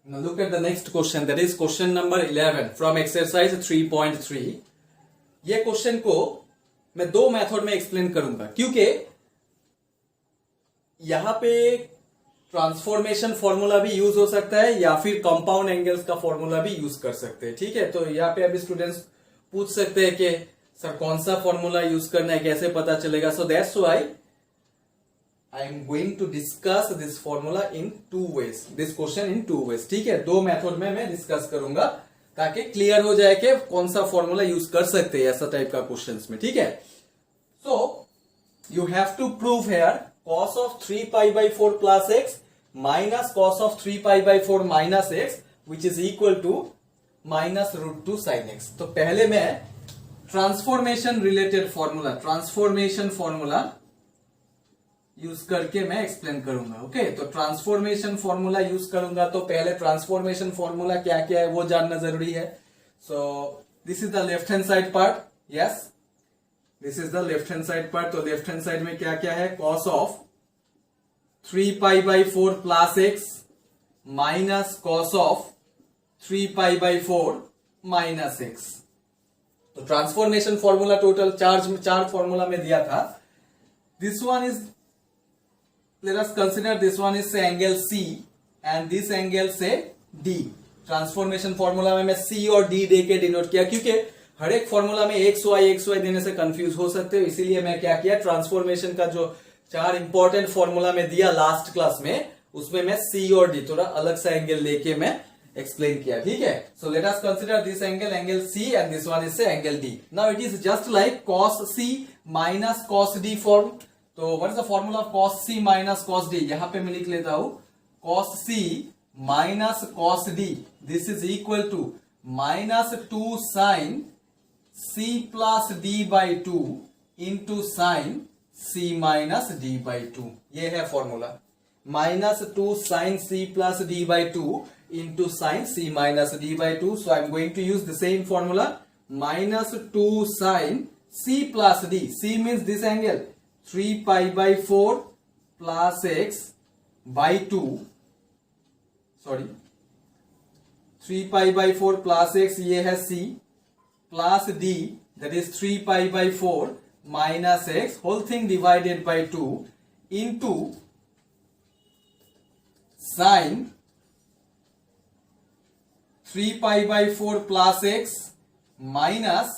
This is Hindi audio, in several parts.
Now look at the next question, that is question number 11 from exercise 3.3. ये क्वेश्चन को मैं दो मेथड में एक्सप्लेन करूंगा क्योंकि यहां पे ट्रांसफॉर्मेशन फॉर्मूला भी यूज हो सकता है या फिर कंपाउंड एंगल्स का फॉर्मूला भी यूज कर सकते हैं। ठीक है, तो यहाँ पे अभी स्टूडेंट्स पूछ सकते हैं कि सर कौन सा फॉर्मूला यूज करना है, कैसे पता चलेगा। So that's why I am going to discuss this formula in two ways, this question in two ways. ठीक है, दो मेथड में मैं डिस्कस करूंगा ताकि क्लियर हो जाए कि कौन सा फॉर्मूला यूज कर सकते हैं ऐसा टाइप का क्वेश्चंस में। ठीक है, so you have to prove here cos of 3 pi by 4 plus x minus cos of 3 pi by 4 minus x which is equal to minus root 2 sin x। तो पहले मैं transformation related formula, transformation formula use करके मैं एक्सप्लेन करूंगा। ओके, तो ट्रांसफॉर्मेशन फॉर्मूला यूज करूंगा तो पहले ट्रांसफॉर्मेशन फॉर्मूला क्या क्या है वो जानना जरूरी है। So this is the left hand side part, yes this is the left hand side part. तो लेफ्ट हैंड साइड में क्या क्या है, cos of 3 pi by 4 plus x minus cos of 3 pi by 4 minus x. तो ट्रांसफॉर्मेशन फॉर्मूला टोटल चार फॉर्मूला में दिया था। This one is, let us consider this one is say angle C and this angle say D। Transformation formula में मैं C और D दे के डिनोट किया क्योंकि हर एक फॉर्मूला में XY देने से कंफ्यूज हो सकते हो, इसीलिए मैं क्या किया, ट्रांसफॉर्मेशन का जो चार इंपॉर्टेंट फॉर्मूला में दिया लास्ट क्लास में उसमें मैं C और D थोड़ा अलग सा एंगल लेके मैं एक्सप्लेन किया। ठीक है, so let us consider this angle C and this one is say angle D। Now it is just like cos C minus cos D form. तो what is the formula of cos C minus cos D? यहां पे मैं लिख लेता हूं cos C minus cos D, this is equal to minus 2 sin C plus D by 2 into sine C minus D by 2। ये है formula, minus 2 sin C plus D by 2 into sine C minus D by 2। So I am going to use the same formula, minus 2 sin C plus D, C means this angle 3 pi by 4 plus x by 2, sorry 3 pi by 4 plus x, ये है C plus D that is 3 pi by 4 minus x whole thing divided by 2 into sin 3 pi by 4 plus x minus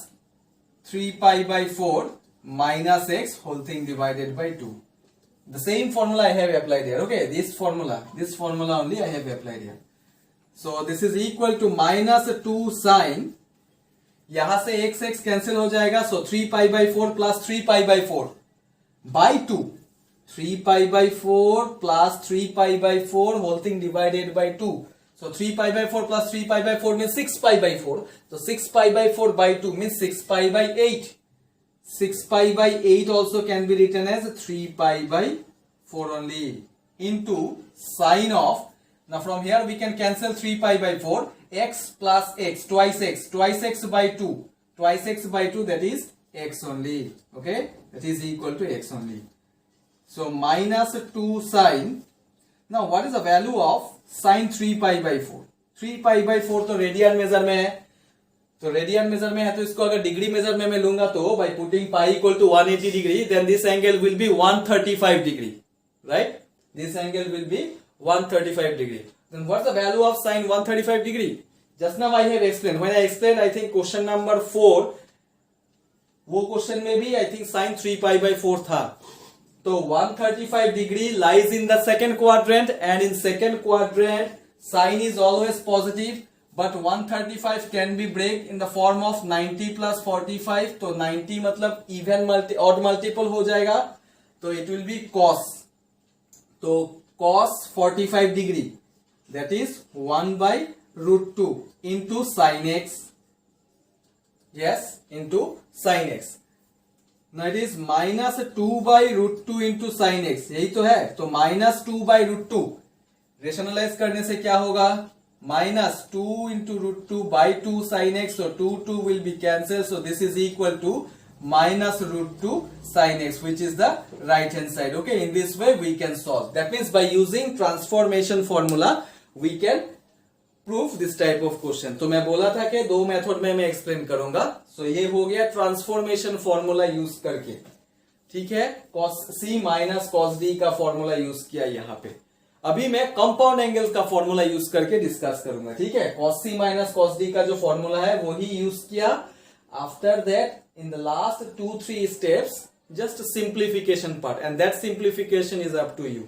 3 pi by 4 minus x whole thing divided by 2. The same formula I have applied here. Okay, this formula only I have applied here. So this is equal to minus 2 sin, यहां से x कैंसिल हो जाएगा, सो 3 pi by 4 plus 3 pi by 4 by 2, 3 pi by 4 plus 3 pi by 4 whole thing divided by 2। So 3 pi by 4 plus 3 pi by 4 mean 6 pi by 4, तो 6 पाई by 4 by 2 mean 6 pi by 8। 6 pi by 8 also can be written as 3 pi by 4 only into sine of, now from here we can cancel 3 pi by 4, x plus x twice x by 2, twice x by 2, that is x only. Okay, that is equal to x only. So minus 2 sin, now what is the value of sin 3 pi by 4? 3 pi by 4 तो रेडियन मेजर में है, तो रेडियन मेजर में है, तो इसको अगर डिग्री मेजर में मैं लूंगा तो by putting pi equal to 180 degree, then this angle will be 135 degree, right? This angle will be 135 degree. Then what's the value of sin 135 degree? Just now I have explained. When I explained, I think question number 4, वो क्वेश्चन में भी I think sin 3 pi by 4 था। तो 135 degree lies in the second quadrant, and in second quadrant sin is always positive, but 135 can be break in the form of 90 plus 45। तो 90 मतलब even odd multiple हो जाएगा, तो it will be cos, तो cos 45 degree, that is 1 by root 2 into sin x, yes, into sin x। now it is minus 2 by root 2 into sin x, यही तो है, तो minus 2 by root 2 रेशनलाइज करने से क्या होगा, minus 2 into root 2 by 2 sin x, so 2 will be cancelled, so this is equal to minus root 2 sin x, which is the right hand side. Okay, in this way we can solve. That means by using transformation formula we can proof this type of question. तो मैं बोला था कि दो मेथड में मैं एक्सप्लेन करूंगा। सो ये हो गया ट्रांसफॉर्मेशन फॉर्मूला यूज करके, ठीक है, cos c minus cos d का फॉर्मूला यूज किया यहाँ पे। अभी मैं कंपाउंड एंगल का फॉर्मूला यूज करके डिस्कस करूंगा, ठीक है। cos c minus cos d का जो फॉर्मूला है वो ही यूज किया। After that in the last 2-3 steps just simplification part, and that simplification is up to you.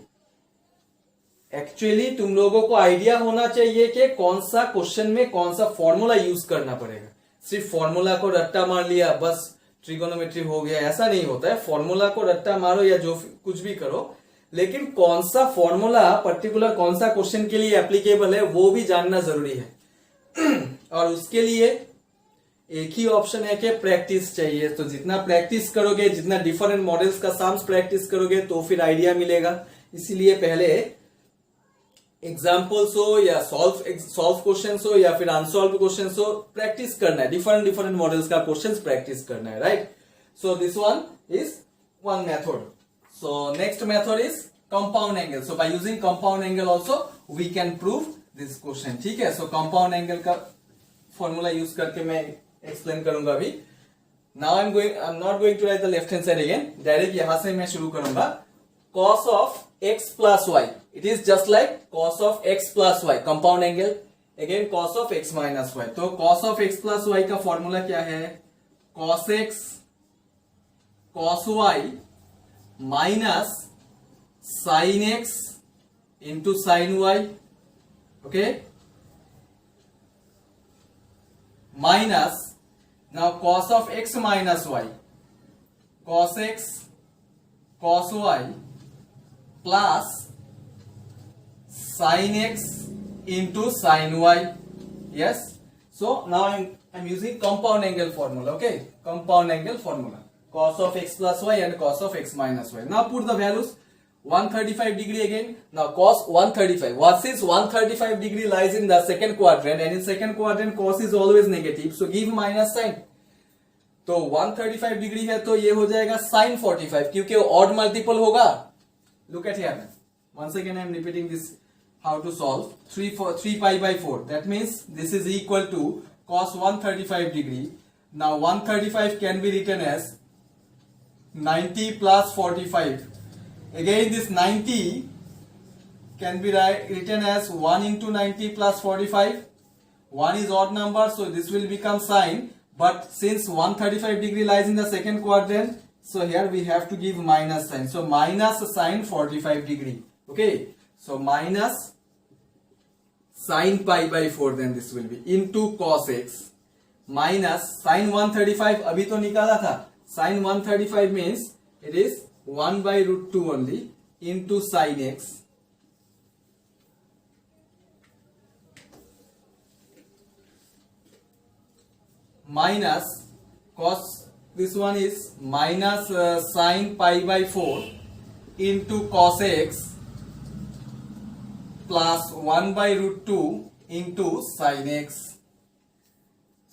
Actually तुम लोगों को आइडिया होना चाहिए कि कौन सा क्वेश्चन में कौन सा फॉर्मूला यूज करना पड़ेगा। सिर्फ फॉर्मूला को रट्टा मार लिया बस ट्रिगोनोमेट्री हो गया, ऐसा नहीं होता है। फॉर्मूला को रट्टा मारो या जो कुछ भी करो, लेकिन कौन सा फॉर्मूला पर्टिकुलर कौन सा क्वेश्चन के लिए एप्लीकेबल है वो भी जानना जरूरी है। और उसके लिए एक ही ऑप्शन है कि प्रैक्टिस चाहिए। तो जितना प्रैक्टिस करोगे, जितना डिफरेंट मॉडल्स का सम्स प्रैक्टिस करोगे तो फिर आइडिया मिलेगा। इसीलिए पहले एग्जाम्पल्स हो या सॉल्व क्वेश्चंस हो या फिर अनसॉल्व क्वेश्चंस हो, प्रैक्टिस करना है। डिफरेंट मॉडल्स का क्वेश्चंस प्रैक्टिस करना है, right. So this one is one method. So next method is compound angle. So by using compound angle also we can prove this question, ठीक है। सो कंपाउंड एंगल का फॉर्मूला यूज करके मैं एक्सप्लेन करूंगा अभी। Now I am not going to write the left hand side again, direct यहां से मैं शुरू करूंगा। cos of x plus y, it is just like cos of x plus y, compound angle, again cos of x minus y। तो cos of x plus y का फॉर्मूला क्या है? cos x cos y minus sin x into sin y, okay, minus now cos of x minus y, cos x cos y plus sin x into sin y. Yes, so now I'm using compound angle formula, okay, compound angle formula, cos of x plus y and cos of x minus y. Now put the values, 135 degree again. Now cos 135, what is 135 degree lies in the second quadrant, and in second quadrant cos is always negative, so give minus sign। तो 135 डिग्री है तो ये हो जाएगा sin 45, क्योंकि ऑड मल्टीपल होगा। Look at here. Once again I am repeating this how to solve 3 pi by 4. That means this is equal to cos 135 degree. Now 135 can be written as 90 plus 45. Again this 90 can be written as 1 into 90 plus 45. 1 is odd number, so this will become sin. But since 135 degree lies in the second quadrant, so here we have to give minus sign. So minus sin 45 degree. Okay. So minus sin pi by 4 then this will be into cos x minus sin 135 अभी तो निकाला था। sin 135 means it is 1 by root 2 only into sin x minus cos, this one is minus sin pi by 4 into cos x plus 1 by root 2 into sin x।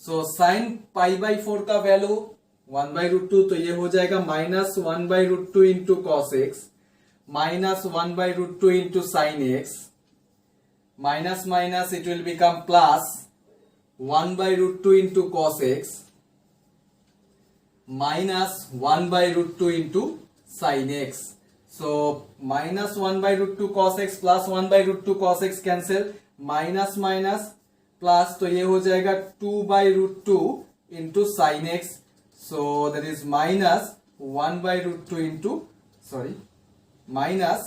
So sin pi by 4 का वैल्यू 1 by root 2, तो ये हो जाएगा minus 1 by root 2 into cos x minus 1 by root 2 into sin x, minus minus it will become plus 1 by root 2 into cos x minus 1 by root 2 into sin x। So minus 1 by root 2 cos x plus 1 by root 2 cos x cancel, minus minus plus, तो ये हो जाएगा 2 by root 2 into sin x। So that is minus 1 by root 2 into, sorry, minus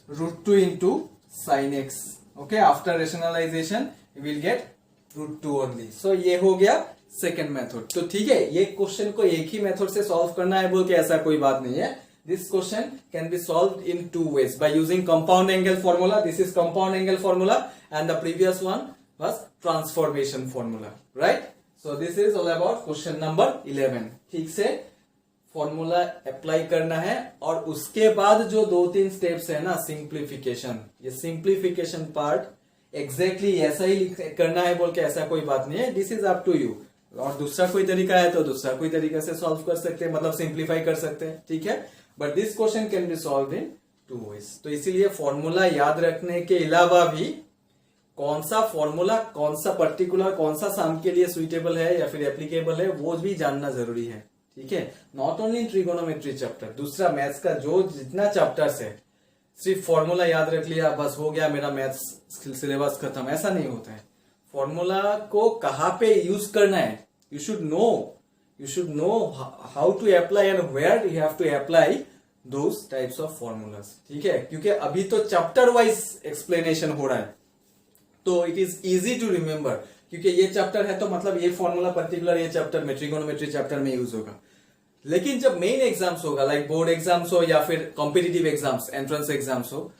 root 2 into sin x। Okay, after rationalization we will get root 2 only। So ये हो गया सेकेंड मेथड। तो ठीक है, ये क्वेश्चन को एक ही मेथड से सॉल्व करना है बोल के ऐसा कोई बात नहीं है। This question can be solved in 2 ways by using compound angle formula. This is compound angle formula and the previous one was transformation formula, right? So this is all about question number 11। ठीक से फॉर्मूला अप्लाई करना है और उसके बाद जो 2-3 स्टेप्स है ना, सिंप्लीफिकेशन, ये सिंप्लीफिकेशन पार्ट एग्जैक्टली ऐसा ही करना है बोल के ऐसा कोई बात नहीं है। This is up to you. और दूसरा कोई तरीका है तो दूसरा कोई तरीका से सॉल्व कर सकते हैं, मतलब सिंप्लीफाई कर सकते हैं, ठीक है। But this question can be solve in 2 ways। तो इसीलिए फॉर्मूला याद रखने के अलावा भी कौन सा फॉर्मूला, कौन सा पर्टिकुलर, कौन सा सम के लिए सुइटेबल है या फिर एप्लीकेबल है, वो भी जानना जरूरी है। ठीक है, not only in trigonometry chapter, दूसरा मैथ्स का जो जितना चैप्टर्स है, सिर्फ फॉर्मूला याद रख लिया बस हो गया मेरा मैथ्स सिलेबस खत्म, ऐसा नहीं होता है। फॉर्मूला को कहाँ पे यूज करना है, you should know how to apply and where you have to apply those types of formulas. ठीक है, क्योंकि अभी तो चैप्टर वाइज एक्सप्लेनेशन हो रहा है, तो it is easy to remember, क्योंकि ये चैप्टर है तो मतलब ये फॉर्मूला पर्टिकुलर ये चैप्टर में, ट्रिगोनोमेट्री चैप्टर में यूज होगा। लेकिन जब मेन एग्जाम्स होगा, लाइक बोर्ड एग्जाम्स हो या फिर कॉम्पिटिटिव एग्जाम्स, एंट्रेंस एग्जाम्स हो,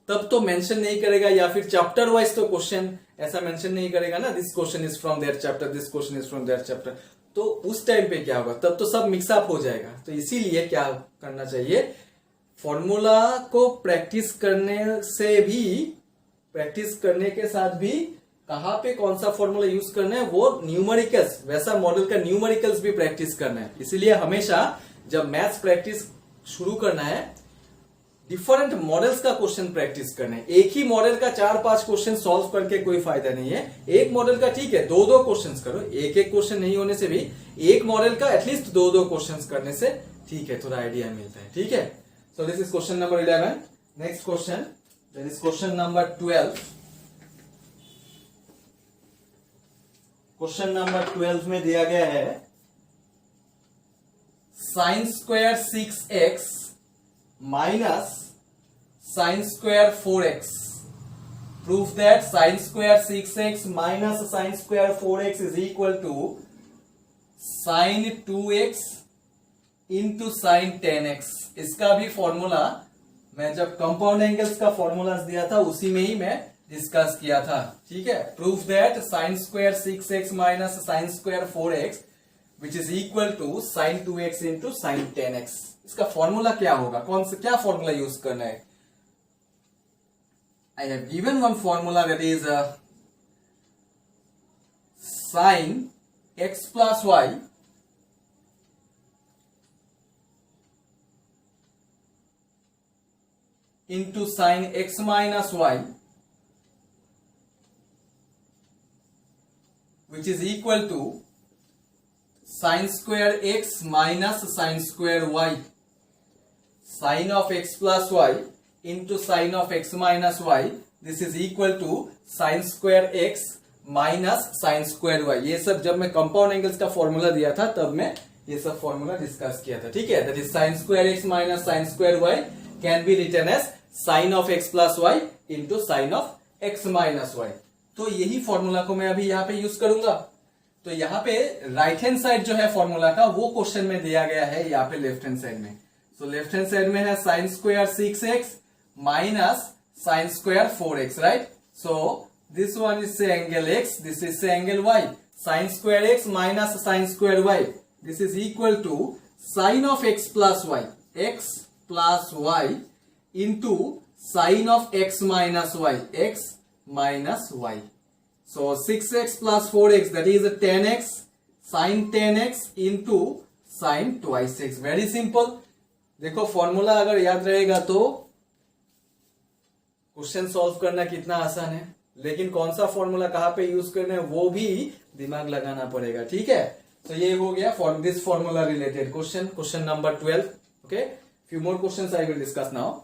तब तो मेंशन नहीं करेगा, या फिर चैप्टर वाइज तो क्वेश्चन ऐसा मेंशन नहीं करेगा ना, this question is from that chapter, this question is from that chapter. तो उस टाइम पे क्या होगा, तब तो सब मिक्सअप हो जाएगा। तो इसीलिए क्या करना चाहिए, फॉर्मूला को प्रैक्टिस करने के साथ भी कहाँ पे कौन सा फॉर्मूला यूज करना है, वो न्यूमेरिकल्स, वैसा मॉडल का न्यूमेरिकल्स भी प्रैक्टिस करना है। इसीलिए हमेशा जब मैथ्स प्रैक्टिस शुरू करना है, डिफरेंट मॉडल्स का क्वेश्चन प्रैक्टिस करना है। एक ही मॉडल का 4-5 क्वेश्चन सॉल्व करके कोई फायदा नहीं है। एक मॉडल का ठीक है 2-2 क्वेश्चन करो, एक क्वेश्चन नहीं होने से भी एक मॉडल का एटलीस्ट 2-2 क्वेश्चन करने से ठीक है, थोड़ा आइडिया मिलता है। ठीक है, so this is question number 11। Next question, that is question number 12। Question number 12 में दिया गया है sin square 6x minus sin square 4x। Proof that sin square 6x minus sin square 4x is equal to sin 2x into sin 10x। इसका भी फॉर्मूला मैं जब कंपाउंड एंगल्स का फॉर्मूला दिया था उसी में ही मैं डिस्कस किया था। ठीक है, proof that sin square 6x minus sin square 4x which is equal to sin 2x into sin 10x। इसका फॉर्मूला क्या होगा, कौन सा क्या फॉर्मूला यूज करना है। I have given one formula that is sin x plus y into sin x minus y which is equal to sin square x minus sin square y। sin of x plus y into sin of x minus y, this is equal to sin square x minus sin square y। ये सब जब मैं कंपाउंड एंगल्स का फॉर्मूला दिया था तब मैं ये सब फॉर्मूला डिस्कस किया था। ठीक है, that is sin square x minus sin square y can be written as sin of x plus y into sin of x minus y। तो यही फॉर्मूला को मैं अभी यहाँ पे यूज करूंगा। तो यहाँ पे राइट हैंड साइड जो है फॉर्मूला का वो क्वेश्चन में दिया गया है यहाँ पे लेफ्ट हैंड साइड में। सो लेफ्ट हैंड साइड में है sin square 6x minus sin square 4x, right. So this one is say angle x, this is say angle y। sin square x minus sin square y, this is equal to sin of x plus y, x plus y into sin of x minus y, x minus y। So 6x plus 4x that is 10x sin 10x into sin twice x। Very simple. देखो फॉर्मूला अगर याद रहेगा तो क्वेश्चन सॉल्व करना कितना आसान है, लेकिन कौन सा फॉर्मूला कहाँ पे यूज करना है वो भी दिमाग लगाना पड़ेगा। ठीक है, तो ये हो गया for this formula related question, question number 12। Okay, few more questions I will discuss now.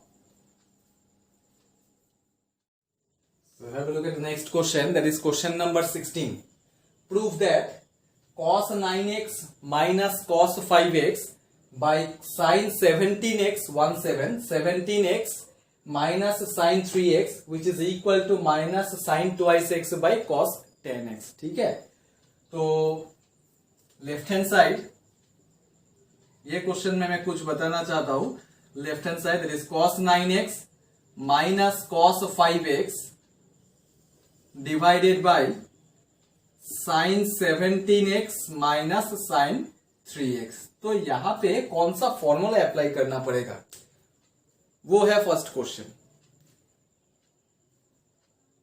So have a look at the next question, that is question number 16. Prove that cos 9x minus cos 5x by sin 17x 17x minus sin 3x which is equal to minus sin twice x by cos 10x। ठीक है, तो लेफ्ट हैंड साइड ये क्वेश्चन में मैं कुछ बताना चाहता हूं। Left hand side that is cos 9x minus cos 5x divided by sin 17x minus sin 3x। तो यहां पे कौन सा फॉर्मूला अप्लाई करना पड़ेगा वो है first question.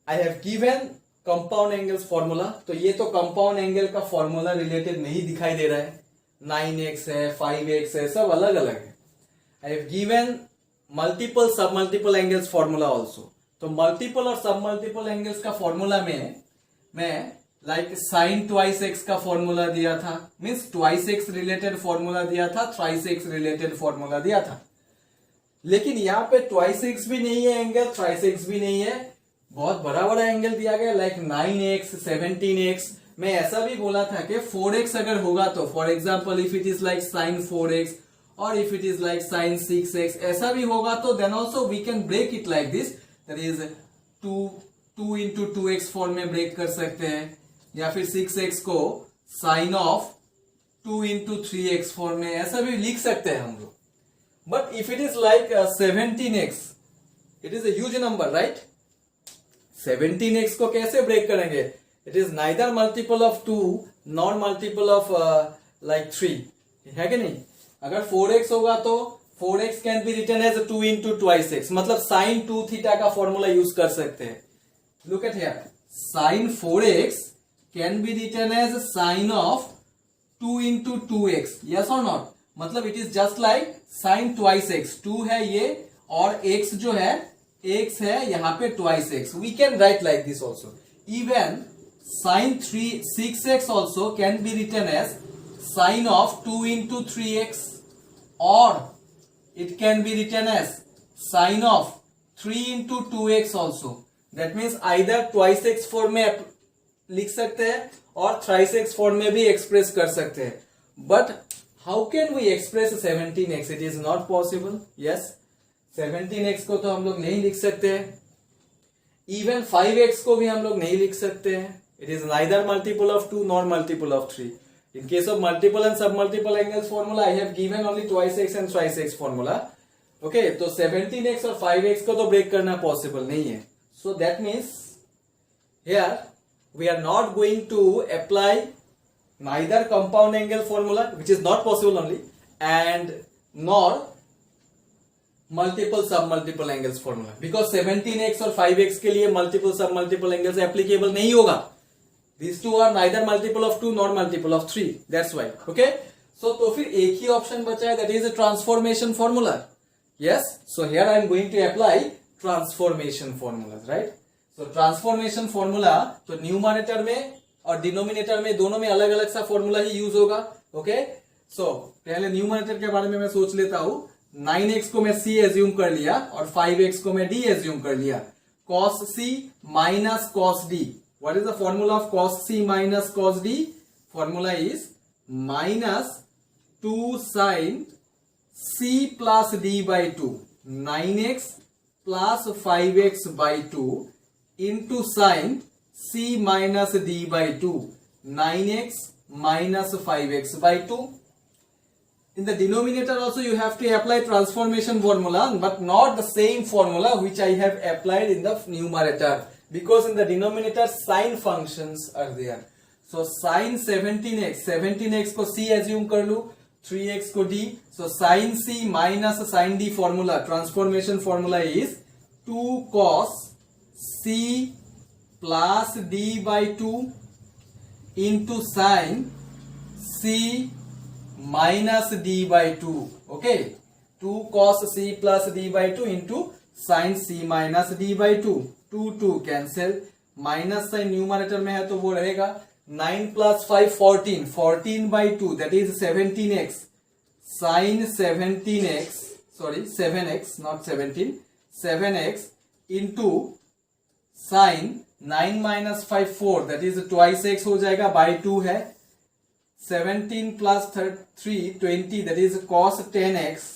I have given compound angles formula, तो ये तो कंपाउंड एंगल का फॉर्मूला रिलेटेड नहीं दिखाई दे रहा है। 9x है, 5x है, सब अलग अलग है। आई हैव गिवन मल्टीपल सब मल्टीपल एंगल्स फॉर्मूला ऑल्सो, तो मल्टीपल और सब मल्टीपल एंगल्स का फॉर्मूला में मैं लाइक साइन ट्वाइस एक्स का फॉर्मूला दिया था, means twice x related formula दिया था, थ्राइस एक्स रिलेटेड फॉर्मूला दिया था। लेकिन यहाँ पे ट्वाइस एक्स भी नहीं है एंगल, थ्राइस एक्स भी नहीं है, बहुत बड़ा बड़ा एंगल दिया गया लाइक 9x 17x। मैं ऐसा भी बोला था कि 4x अगर होगा तो for example if it is like sine 4x और if it is like sine 6x, ऐसा भी होगा तो then also we can break it like this, that is 2 into 2x form में ब्रेक कर सकते हैं, या फिर 6x को sign of 2 into 3x form में ऐसा भी लिख सकते हैं हम लोग। But if it is like 17x, it is a huge number, right? 17x को कैसे ब्रेक करेंगे? It is neither multiple of 2 nor multiple of like 3, है कि नहीं? अगर 4x होगा तो 4x can be written as 2 into twice x, मतलब साइन 2 थीटा का फॉर्मूला यूज कर सकते हैं। Look at here, sine 4x can be written as sine of 2 into 2x, yes और नॉट? मतलब it is just like sine twice x, 2 है ये और x जो है x है यहाँ पे twice x, we can write like this also. Even sine 6x also can be written as sine of 2 into 3x, और it can be written as sine of 3 into 2x also. That means either twice x form में लिख सकते हैं और thrice x फॉर्म में भी एक्सप्रेस कर सकते हैं। But how can we express 17x? It is not possible. Yes, 17x को तो हम लोग नहीं लिख सकते हैं। Even 5x को भी हम लोग नहीं लिख सकते हैं। It is neither multiple of 2 nor multiple of 3. In case of multiple and submultiple angles formula, I have given only twice x and thrice x formula. Okay, तो 17x और 5x को तो ब्रेक करना पॉसिबल नहीं है। So that means here we are not going to apply neither compound angle formula, which is not possible only, and nor multiple submultiple angles formula, because 17x और 5x के लिए multiple submultiple angles applicable नहीं होगा। These two are neither multiple of 2 nor multiple of 3. That's why. Okay. So तो फिर एक ही ऑप्शन बचा है, that is a transformation formula. Yes. So here I am going to apply transformation formulas, right? So transformation formula तो न्यूमरेटर में और डिनोमिनेटर में दोनों में अलग अलग सा फॉर्मूला ही यूज होगा। ओके, सो पहले न्यूमरेटर के बारे में मैं सोच लेता हूं। 9x को मैं c एज्यूम कर लिया और 5x को मैं d एज्यूम कर लिया। cos c minus cos d. What is the formula of cos c minus cos d? Formula is minus 2 sin c plus d by 2. 9x plus 5x by 2 into sin c minus d by 2. 9x minus 5x by 2. In the denominator also you have to apply transformation formula, but not the same formula which I have applied in the numerator, because in the denominator sine functions are there. So sin 17x को c assume कर लूं, 3x को d, so sin c minus sin d formula, transformation formula is 2 cos c plus d by 2 into sin c minus d by 2. Okay, 2 cos c plus d by 2 into sin c minus d by 2. 2 cancel, minus sine numerator में है तो वो रहेगा 9 plus 5 14, 14 by 2 that is 17x, sin 17x, sorry 7x not 17, 7x into sin 9 minus 5 4 that is twice x हो जाएगा, by 2 है, 17 plus 3 20 that is cos 10x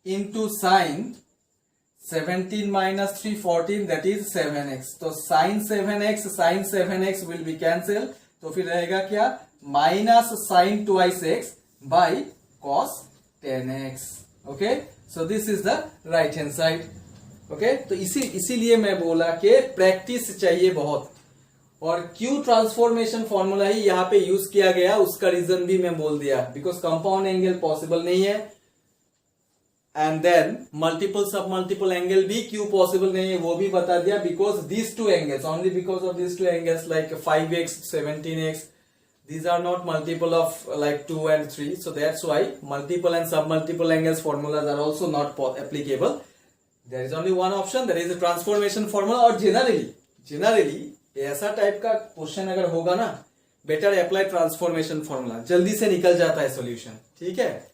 into sin 17 minus 3 14 that is 7x. तो sin 7x will be cancel, तो फिर रहेगा क्या, minus sin twice x by cos 10x. Okay, so this is the right hand side. Okay, तो इसीलिए मैं बोला कि प्रैक्टिस चाहिए बहुत, और क्यों ट्रांसफॉर्मेशन फॉर्मूला ही यहाँ पे यूज किया गया उसका रीजन भी मैं बोल दिया, बिकॉज कंपाउंड एंगल पॉसिबल नहीं है, एंड देन मल्टीपल सब मल्टीपल एंगल भी क्यों पॉसिबल नहीं है वो भी बता दिया, because these two angles, only because of these two angles like 5x 17x, these are not multiple of like 2 and 3, so that's why multiple and sub multiple angles formulas are also not applicable. There is only one option, that is transformation formula. और जनरली ऐसा टाइप का क्वेश्चन अगर होगा ना, बेटर अप्लाई ट्रांसफॉर्मेशन फॉर्मूला, जल्दी से निकल जाता है सॉल्यूशन, ठीक है,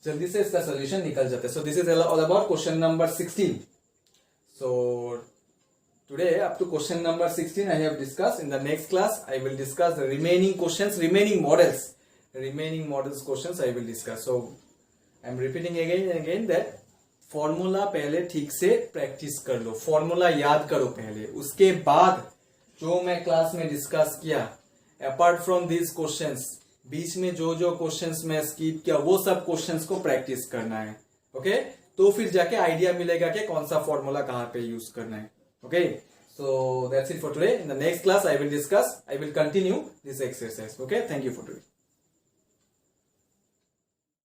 जल्दी से इसका सॉल्यूशन निकल जाता है। So this is all about question number 16। So today up to question number 16 I have discussed. In the next class I will discuss the remaining questions, remaining models questions I will discuss. So I am repeating again and again that formula पहले ठीक से प्रैक्टिस कर लो, फॉर्मूला याद करो पहले, उसके बाद जो मैं क्लास में डिस्कस किया, अपार्ट फ्रॉम दिस क्वेश्चंस, बीच में जो क्वेश्चंस मैं स्किप किया वो सब क्वेश्चंस को प्रैक्टिस करना है। ओके, तो फिर जाके आइडिया मिलेगा कि कौन सा फॉर्मूला कहाँ पे यूज करना है। Okay, so that's it for today. In the next class, I will continue this exercise. Okay, thank you for today.